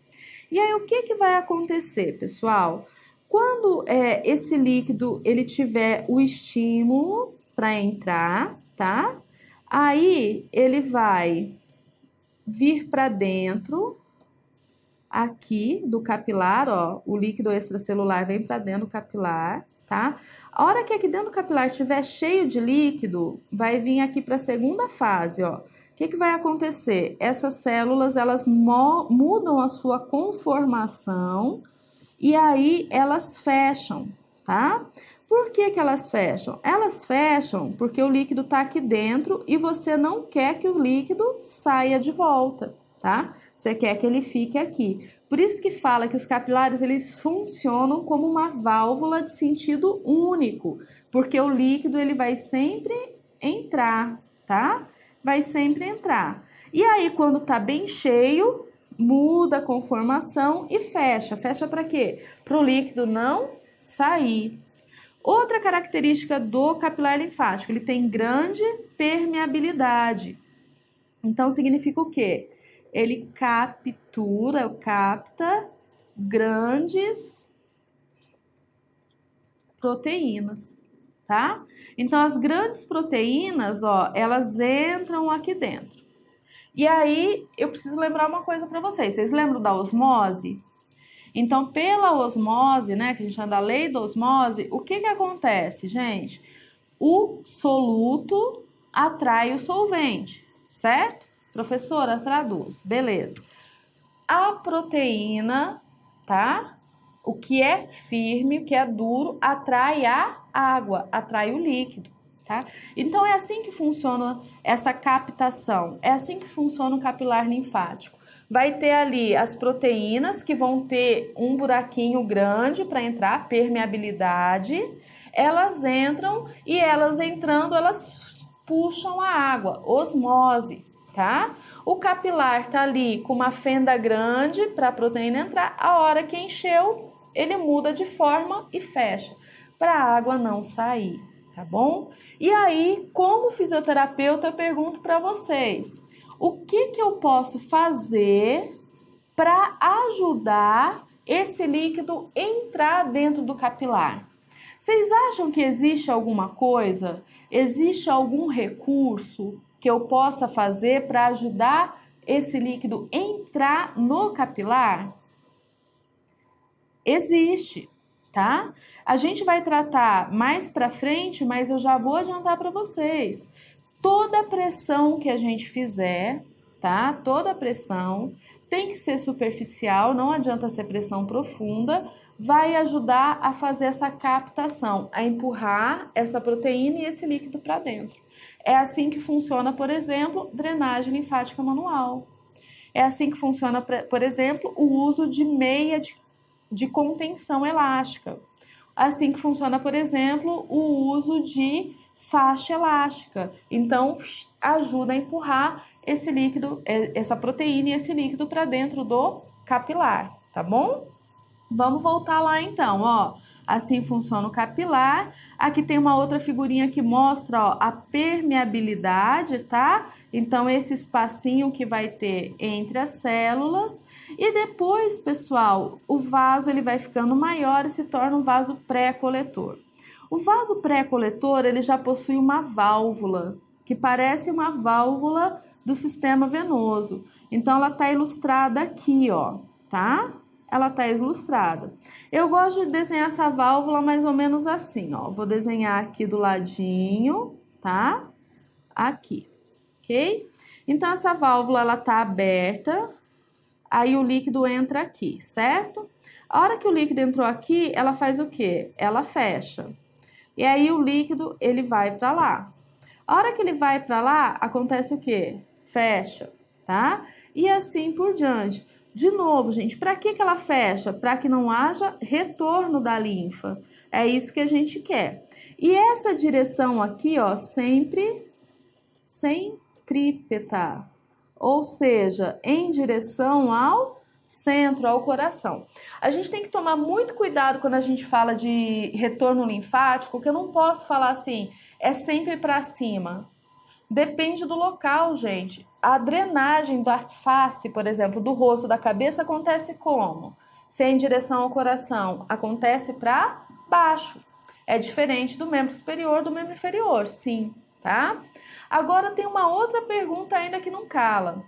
E aí, o que vai acontecer, pessoal? Quando esse líquido ele tiver o estímulo para entrar, tá? Aí, ele vai vir para dentro aqui do capilar, ó, o líquido extracelular vem para dentro do capilar, tá? A hora que aqui dentro do capilar estiver cheio de líquido, vai vir aqui para a segunda fase, ó. O que vai acontecer? Essas células, elas mudam a sua conformação e aí elas fecham, tá? Por que elas fecham? Elas fecham porque o líquido tá aqui dentro e você não quer que o líquido saia de volta, tá? Você quer que ele fique aqui. Por isso que fala que os capilares, eles funcionam como uma válvula de sentido único, porque o líquido, ele vai sempre entrar, tá? Vai sempre entrar. E aí, quando tá bem cheio, muda a conformação e fecha. Fecha para quê? Para o líquido não sair. Outra característica do capilar linfático, ele tem grande permeabilidade. Então, significa o quê? Ele capta grandes proteínas, tá? Então, as grandes proteínas, ó, elas entram aqui dentro. E aí, eu preciso lembrar uma coisa para vocês. Vocês lembram da osmose? Então, pela osmose, né, que a gente chama da lei da osmose, o que acontece, gente? O soluto atrai o solvente, certo? Professora, traduz. Beleza. A proteína, tá? O que é firme, o que é duro, atrai a água, atrai o líquido, tá? Então, é assim que funciona essa captação, é assim que funciona o capilar linfático. Vai ter ali as proteínas que vão ter um buraquinho grande para entrar, permeabilidade. Elas entram e elas entrando, elas puxam a água, osmose, tá? O capilar tá ali com uma fenda grande para a proteína entrar. A hora que encheu, ele muda de forma e fecha, para a água não sair, tá bom? E aí, como fisioterapeuta, eu pergunto para vocês: o que eu posso fazer para ajudar esse líquido entrar dentro do capilar? Vocês acham que existe alguma coisa, existe algum recurso que eu possa fazer para ajudar esse líquido entrar no capilar? Existe, tá? A gente vai tratar mais para frente, mas eu já vou adiantar para vocês. Toda pressão que a gente fizer, tá? Toda pressão tem que ser superficial, não adianta ser pressão profunda, vai ajudar a fazer essa captação, a empurrar essa proteína e esse líquido para dentro. É assim que funciona, por exemplo, drenagem linfática manual. É assim que funciona, por exemplo, o uso de meia de contenção elástica. Assim que funciona, por exemplo, o uso de faixa elástica. Então, ajuda a empurrar esse líquido, essa proteína e esse líquido para dentro do capilar, tá bom? Vamos voltar lá então, ó. Assim funciona o capilar. Aqui tem uma outra figurinha que mostra, ó, a permeabilidade, tá? Então, esse espacinho que vai ter entre as células. E depois, pessoal, o vaso ele vai ficando maior e se torna um vaso pré-coletor. O vaso pré-coletor, ele já possui uma válvula, que parece uma válvula do sistema venoso. Então, ela está ilustrada aqui, ó, tá? Ela está ilustrada. Eu gosto de desenhar essa válvula mais ou menos assim, ó. Vou desenhar aqui do ladinho, tá? Aqui, ok? Então, essa válvula, ela tá aberta, aí o líquido entra aqui, certo? A hora que o líquido entrou aqui, ela faz o quê? Ela fecha. E aí, o líquido, ele vai para lá. A hora que ele vai para lá, acontece o quê? Fecha, tá? E assim por diante. De novo, gente, para que ela fecha? Para que não haja retorno da linfa. É isso que a gente quer. E essa direção aqui, ó, sempre centrípeta, ou seja, em direção ao centro, ao coração. A gente tem que tomar muito cuidado quando a gente fala de retorno linfático, que eu não posso falar assim, é sempre para cima. Depende do local, gente. A drenagem da face, por exemplo, do rosto, da cabeça, acontece como? Se é em direção ao coração, acontece para baixo. É diferente do membro superior do membro inferior, sim, tá? Agora tem uma outra pergunta ainda que não cala.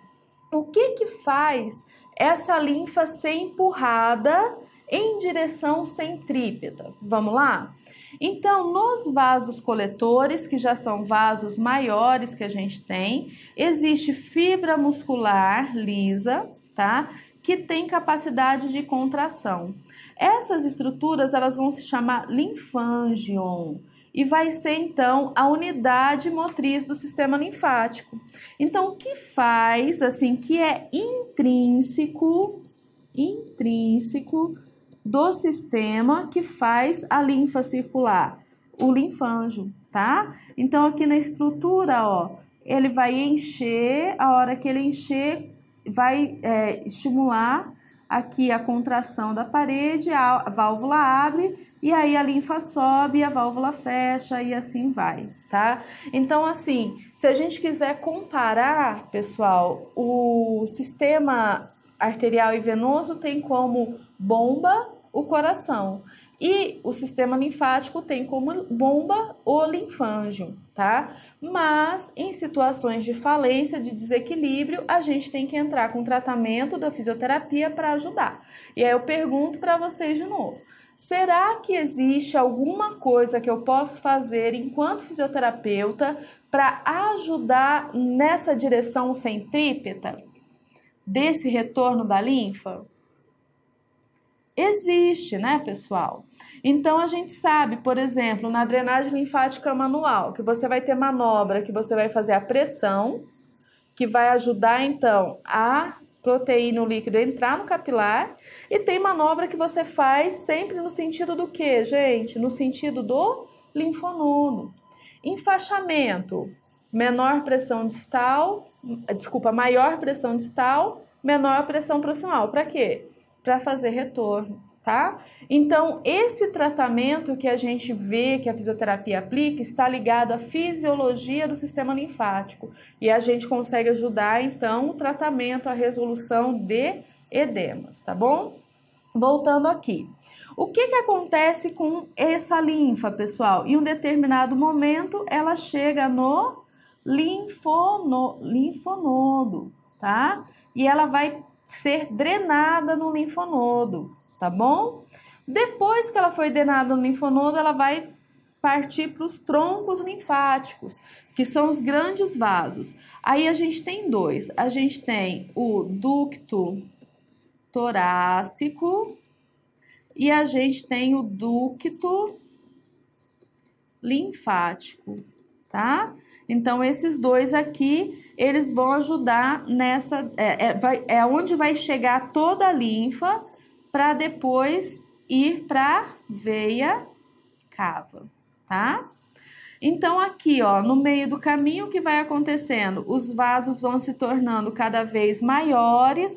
O que faz essa linfa ser empurrada em direção centrípeta? Vamos lá? Então, nos vasos coletores, que já são vasos maiores que a gente tem, existe fibra muscular lisa, tá? Que tem capacidade de contração. Essas estruturas, elas vão se chamar linfângion. e vai ser então a unidade motriz do sistema linfático. Então, o que faz, assim, que é intrínseco do sistema que faz a linfa circular? O linfângio, tá? Então, aqui na estrutura, ó, ele vai encher, a hora que ele encher, vai estimular aqui a contração da parede, a válvula abre, e aí a linfa sobe, a válvula fecha e assim vai, tá? Então, assim, se a gente quiser comparar, pessoal, o sistema arterial e venoso tem como bomba o coração e o sistema linfático tem como bomba o linfângio, tá? Mas em situações de falência, de desequilíbrio, a gente tem que entrar com tratamento da fisioterapia para ajudar. E aí eu pergunto para vocês de novo: será que existe alguma coisa que eu posso fazer enquanto fisioterapeuta para ajudar nessa direção centrípeta desse retorno da linfa? Existe, né, pessoal? Então, a gente sabe, por exemplo, na drenagem linfática manual, que você vai ter manobra, que você vai fazer a pressão, que vai ajudar, então, a proteína, o líquido entrar no capilar, e tem manobra que você faz sempre no sentido do quê, gente? No sentido do linfonodo. Enfaixamento, maior pressão distal, menor pressão proximal. Para quê? Para fazer retorno, tá? Então, esse tratamento que a gente vê que a fisioterapia aplica está ligado à fisiologia do sistema linfático e a gente consegue ajudar, então, o tratamento, a resolução de edemas, tá bom? Voltando aqui. O que acontece com essa linfa, pessoal? Em um determinado momento, ela chega no linfonodo, tá? E ela vai ser drenada no linfonodo, tá bom? Depois que ela foi drenada no linfonodo, ela vai partir para os troncos linfáticos, que são os grandes vasos. Aí a gente tem dois. A gente tem o ducto torácico e a gente tem o ducto linfático, tá? Então, esses dois aqui, eles vão ajudar nessa... É onde vai chegar toda a linfa para depois ir para veia cava, tá? Então, aqui, ó, no meio do caminho, o que vai acontecendo? Os vasos vão se tornando cada vez maiores,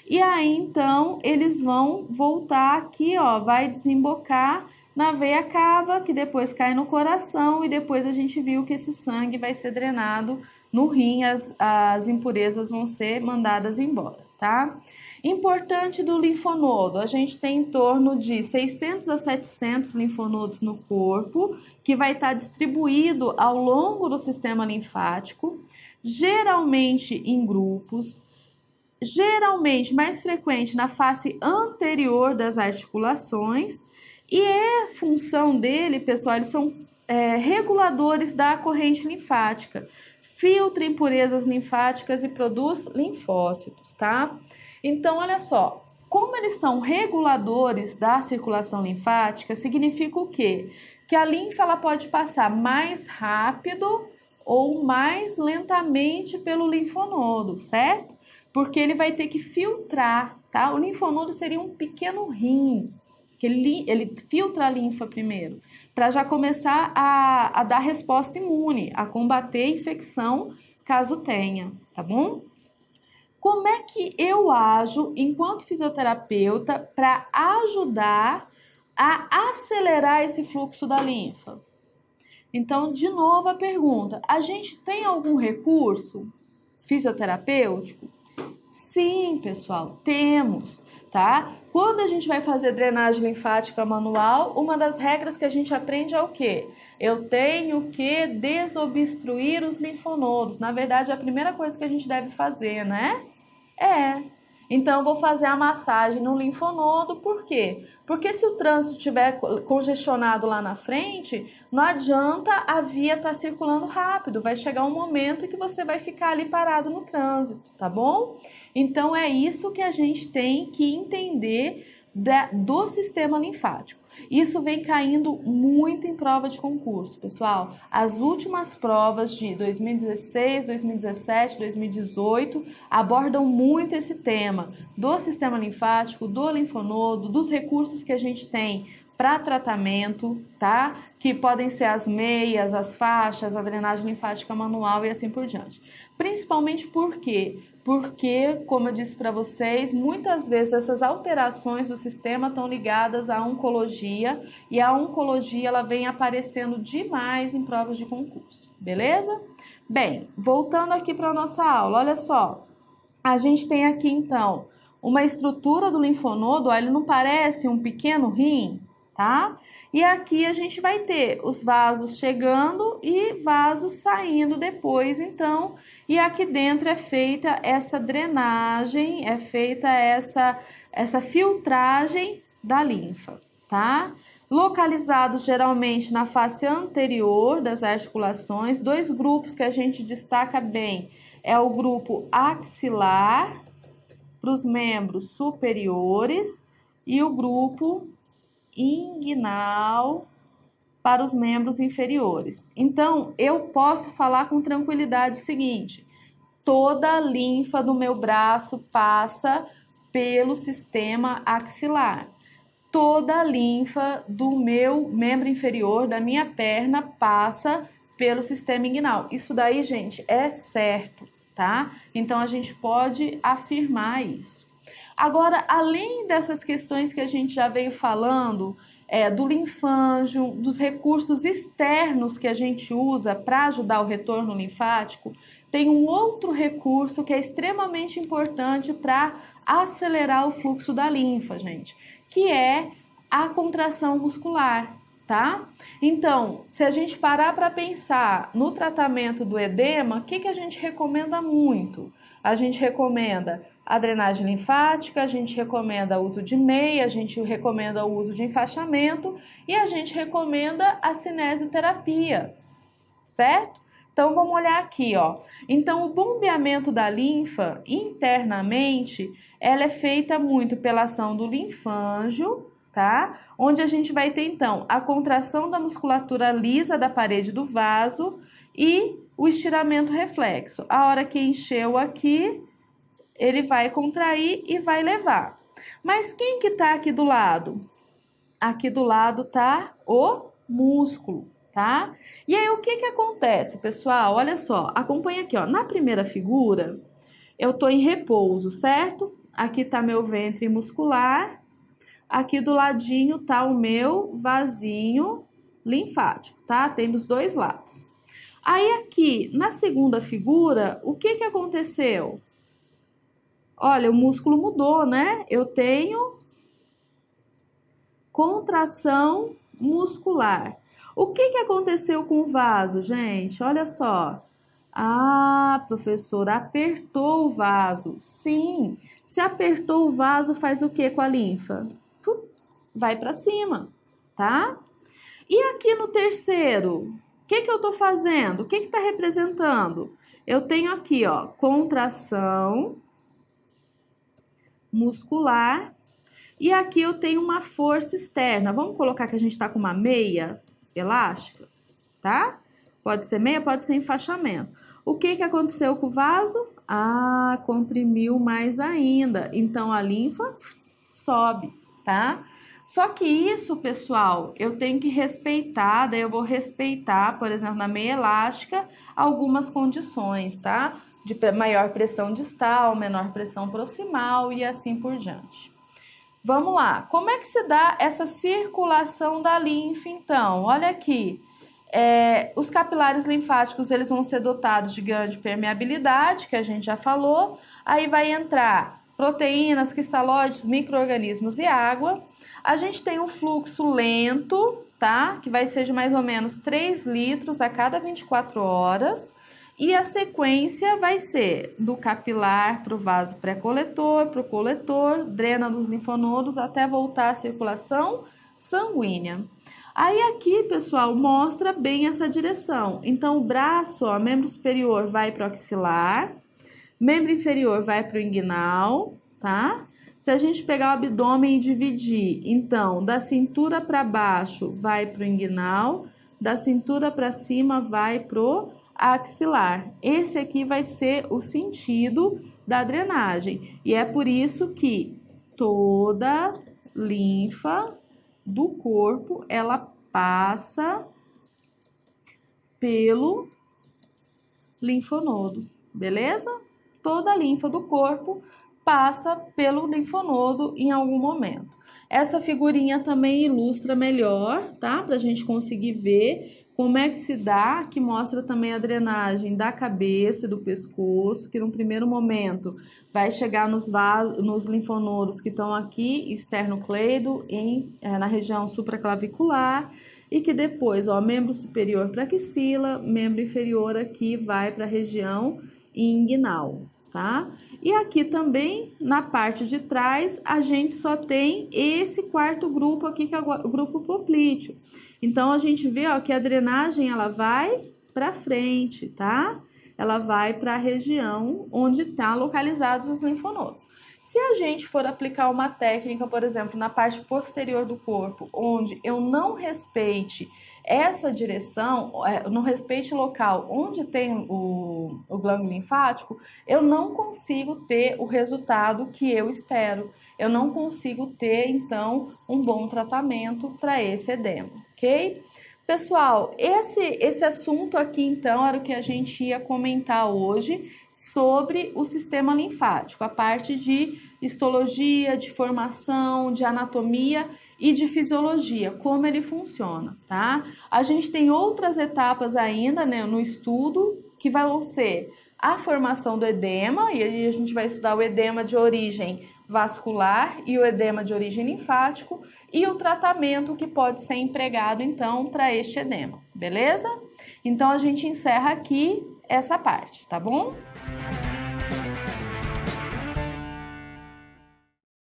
e aí, então, eles vão voltar aqui, ó, vai desembocar na veia cava, que depois cai no coração, e depois a gente viu que esse sangue vai ser drenado no rim, as impurezas vão ser mandadas embora, tá? Importante do linfonodo, a gente tem em torno de 600 a 700 linfonodos no corpo, que vai estar distribuído ao longo do sistema linfático, geralmente em grupos, geralmente mais frequente na face anterior das articulações, e a função dele, pessoal, eles são reguladores da corrente linfática, filtra impurezas linfáticas e produz linfócitos, tá? Então, olha só, como eles são reguladores da circulação linfática, significa o quê? Que a linfa ela pode passar mais rápido ou mais lentamente pelo linfonodo, certo? Porque ele vai ter que filtrar, tá? O linfonodo seria um pequeno rim, que ele filtra a linfa primeiro, para já começar a dar resposta imune, a combater a infecção, caso tenha, tá bom? Como é que eu ajo enquanto fisioterapeuta para ajudar a acelerar esse fluxo da linfa? Então, de novo a pergunta, a gente tem algum recurso fisioterapêutico? Sim, pessoal, temos, tá? Quando a gente vai fazer drenagem linfática manual, uma das regras que a gente aprende é o quê? Eu tenho que desobstruir os linfonodos. Na verdade, é a primeira coisa que a gente deve fazer, né? Então, eu vou fazer a massagem no linfonodo, por quê? Porque se o trânsito estiver congestionado lá na frente, não adianta a via estar circulando rápido, vai chegar um momento que você vai ficar ali parado no trânsito, tá bom? Então, é isso que a gente tem que entender do sistema linfático. Isso vem caindo muito em prova de concurso, pessoal. As últimas provas de 2016, 2017, 2018 abordam muito esse tema do sistema linfático, do linfonodo, dos recursos que a gente tem para tratamento, tá? Que podem ser as meias, as faixas, a drenagem linfática manual e assim por diante. Principalmente porque, como eu disse para vocês, muitas vezes essas alterações do sistema estão ligadas à oncologia e a oncologia ela vem aparecendo demais em provas de concurso, beleza? Bem, voltando aqui para a nossa aula, olha só, a gente tem aqui então uma estrutura do linfonodo, ó, ele não parece um pequeno rim, tá? E aqui a gente vai ter os vasos chegando e vasos saindo depois, então, e aqui dentro é feita essa drenagem, é feita essa filtragem da linfa, tá? Localizados geralmente na face anterior das articulações, dois grupos que a gente destaca bem é o grupo axilar para os membros superiores e o grupo inguinal para os membros inferiores. Então, eu posso falar com tranquilidade o seguinte: toda a linfa do meu braço passa pelo sistema axilar. Toda a linfa do meu membro inferior, da minha perna, passa pelo sistema inguinal. Isso daí, gente, é certo, tá? Então, a gente pode afirmar isso. Agora, além dessas questões que a gente já veio falando, do linfângio, dos recursos externos que a gente usa para ajudar o retorno linfático, tem um outro recurso que é extremamente importante para acelerar o fluxo da linfa, gente, que é a contração muscular, tá? Então, se a gente parar para pensar no tratamento do edema, o que a gente recomenda muito? A gente recomenda a drenagem linfática, a gente recomenda o uso de meia, a gente recomenda o uso de enfaixamento e a gente recomenda a cinesioterapia, certo? Então, vamos olhar aqui, ó. Então, o bombeamento da linfa internamente, ela é feita muito pela ação do linfângio, tá? Onde a gente vai ter, então, a contração da musculatura lisa da parede do vaso e o estiramento reflexo. A hora que encheu aqui, ele vai contrair e vai levar. Mas quem que tá aqui do lado? Aqui do lado tá o músculo, tá? E aí, o que que acontece, pessoal? Olha só, acompanha aqui, ó. Na primeira figura, eu tô em repouso, certo? Aqui tá meu ventre muscular. Aqui do ladinho tá o meu vasinho linfático, tá? Tem dos dois lados. Aí aqui, na segunda figura, o que que aconteceu? Olha, o músculo mudou, né? Eu tenho contração muscular. O que que aconteceu com o vaso, gente? Olha só. Ah, professora, apertou o vaso. Sim, se apertou o vaso, faz o que com a linfa? Vai para cima, tá? E aqui no terceiro, o que que eu tô fazendo? O que que tá representando? Eu tenho aqui, ó, contração muscular e aqui eu tenho uma força externa. Vamos colocar que a gente tá com uma meia elástica, tá? Pode ser meia, pode ser enfaixamento. O que que aconteceu com o vaso? Ah, comprimiu mais ainda. Então, a linfa sobe, tá? Só que isso, pessoal, eu tenho que respeitar, daí eu vou respeitar, por exemplo, na meia elástica, algumas condições, tá? De maior pressão distal, menor pressão proximal e assim por diante. Vamos lá, como é que se dá essa circulação da linfa, então? Olha aqui, os capilares linfáticos, eles vão ser dotados de grande permeabilidade, que a gente já falou, aí vai entrar proteínas, cristalóides, micro-organismos e água. A gente tem um fluxo lento, tá? Que vai ser de mais ou menos 3 litros a cada 24 horas. E a sequência vai ser do capilar para o vaso pré-coletor, para o coletor, drena dos linfonodos até voltar à circulação sanguínea. Aí aqui, pessoal, mostra bem essa direção. Então, o braço, ó, membro superior vai para o axilar, membro inferior vai para o inguinal, tá? Se a gente pegar o abdômen e dividir, então, da cintura para baixo vai para o inguinal, da cintura para cima vai pro axilar. Esse aqui vai ser o sentido da drenagem. E é por isso que toda linfa do corpo, ela passa pelo linfonodo, beleza? Toda a linfa do corpo passa pelo linfonodo em algum momento. Essa figurinha também ilustra melhor, tá? Pra gente conseguir ver como é que se dá, que mostra também a drenagem da cabeça e do pescoço, que no primeiro momento vai chegar nos linfonodos que estão aqui, esternocleido, na região supraclavicular, e que depois, ó, membro superior para axila, membro inferior aqui vai para a região inguinal, tá? E aqui também, na parte de trás, a gente só tem esse quarto grupo aqui, que é o grupo poplíteo. Então, a gente vê, ó, que a drenagem, ela vai para frente, tá? Ela vai para a região onde estão localizados os linfonodos. Se a gente for aplicar uma técnica, por exemplo, na parte posterior do corpo, onde eu não respeite essa direção, não respeite o local onde tem o glândulo linfático, eu não consigo ter o resultado que eu espero. Eu não consigo ter, então, um bom tratamento para esse edema, ok? Pessoal, esse assunto aqui, então, era o que a gente ia comentar hoje sobre o sistema linfático, a parte de histologia, de formação, de anatomia e de fisiologia, como ele funciona, tá? A gente tem outras etapas ainda, né, no estudo, que vão ser a formação do edema, e aí a gente vai estudar o edema de origem vascular e o edema de origem linfático, e o tratamento que pode ser empregado, então, para este edema, beleza? Então, a gente encerra aqui essa parte, tá bom?